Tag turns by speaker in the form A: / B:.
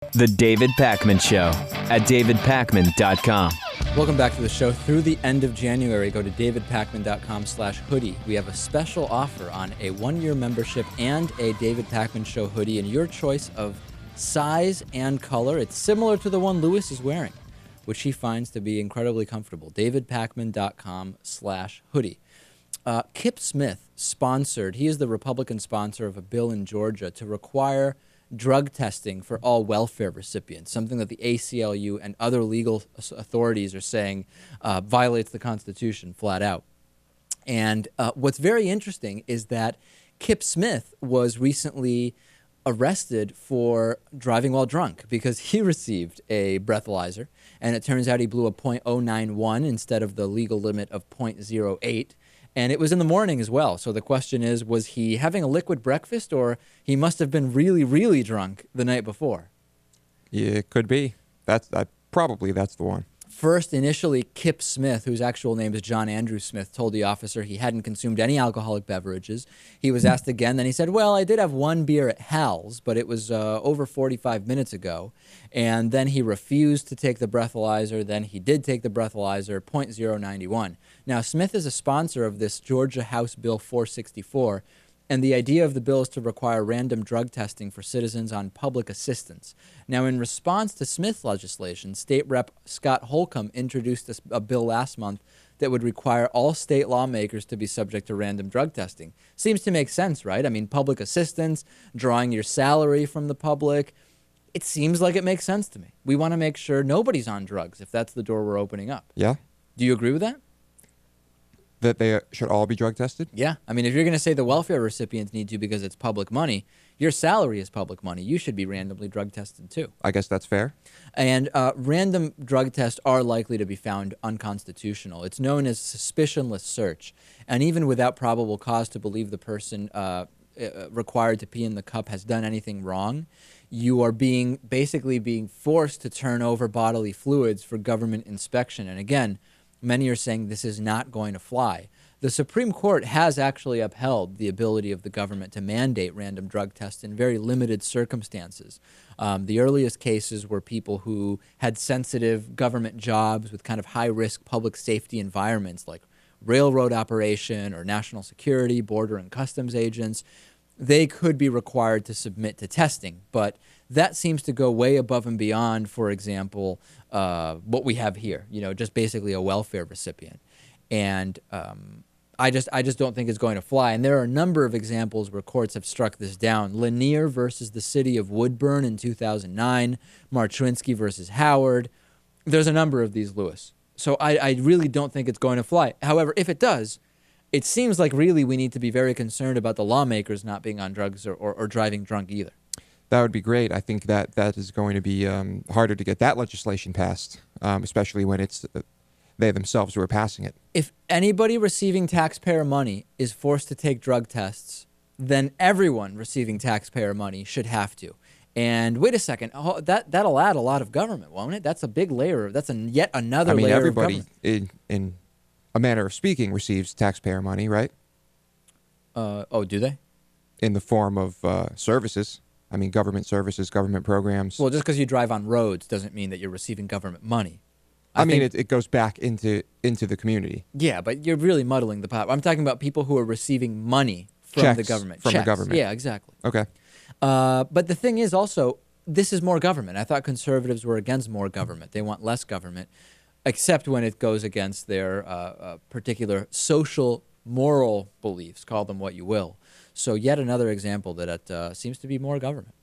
A: The David Pakman Show at davidpakman.com.
B: Welcome back to the show. Through the end of January, go to davidpakman.com/hoodie. We have a special offer on a 1-year membership and a David Pakman Show hoodie in your choice of size and color. It's similar to the one Lewis is wearing, which he finds to be incredibly comfortable. davidpakman.com/hoodie. Kip Smith sponsored, he is the Republican sponsor of a bill in Georgia to require drug testing for all welfare recipients, something that the ACLU and other legal authorities are saying violates the Constitution flat out. And what's very interesting is that Kip Smith was recently arrested for driving while drunk because he received a breathalyzer, and it turns out he blew a .091 instead of the legal limit of .08. And it was in the morning as well. So the question is, was he having a liquid breakfast, or he must have been really, really drunk the night before?
C: Yeah, it could be. Probably that's the one.
B: First, initially, Kip Smith, whose actual name is John Andrew Smith, told the officer he hadn't consumed any alcoholic beverages. He was asked again. Then he said, well, I did have one beer at Hal's, but it was over 45 minutes ago. And then he refused to take the breathalyzer. Then he did take the breathalyzer, .091. Now, Smith is a sponsor of this Georgia House Bill 464, and the idea of the bill is to require random drug testing for citizens on public assistance. Now, in response to Smith's legislation, State Rep. Scott Holcomb introduced a bill last month that would require all state lawmakers to be subject to random drug testing. Seems to make sense, right? I mean, public assistance, drawing your salary from the public. It seems like it makes sense to me. We want to make sure nobody's on drugs if that's the door we're opening up.
C: Yeah.
B: Do you agree with that?
C: That they should all be drug tested?
B: Yeah. I mean, if you're going to say the welfare recipients need to because it's public money, your salary is public money. You should be randomly drug tested too.
C: I guess that's fair.
B: And random drug tests are likely to be found unconstitutional. It's known as suspicionless search. And even without probable cause to believe the person required to pee in the cup has done anything wrong, you are basically being forced to turn over bodily fluids for government inspection. And again, many are saying this is not going to fly. The Supreme Court has actually upheld the ability of the government to mandate random drug tests in very limited circumstances. The earliest cases were people who had sensitive government jobs with kind of high-risk public safety environments like railroad operation or national security, border and customs agents. They could be required to submit to testing, but that seems to go way above and beyond, for example, what we have here, just basically a welfare recipient. And I just don't think it's going to fly. And there are a number of examples where courts have struck this down. Lanier versus the city of Woodburn in 2009, Marchwinsky versus Howard. There's a number of these, Lewis. So I really don't think it's going to fly. However, if it does, it seems like really we need to be very concerned about the lawmakers not being on drugs or driving drunk either.
C: That would be great. I think that is going to be harder to get that legislation passed, especially when it's they themselves who are passing it. If
B: anybody receiving taxpayer money is forced to take drug tests, then everyone receiving taxpayer money should have to. And wait a second, that'll add a lot of government, won't it? That's a big layer. That's yet another layer of government.
C: Everybody, in a manner of speaking, receives taxpayer money, right?
B: Do they?
C: In the form of services. I mean, government services, government programs.
B: Well, just because you drive on roads doesn't mean that you're receiving government money.
C: I mean, it goes back into the community.
B: Yeah, but you're really muddling the pot. I'm talking about people who are receiving money from the government.
C: From the government.
B: Yeah, exactly.
C: Okay.
B: But the thing is also, this is more government. I thought conservatives were against more government. They want less government, except when it goes against their particular social, moral beliefs. Call them what you will. So yet another example that it seems to be more government.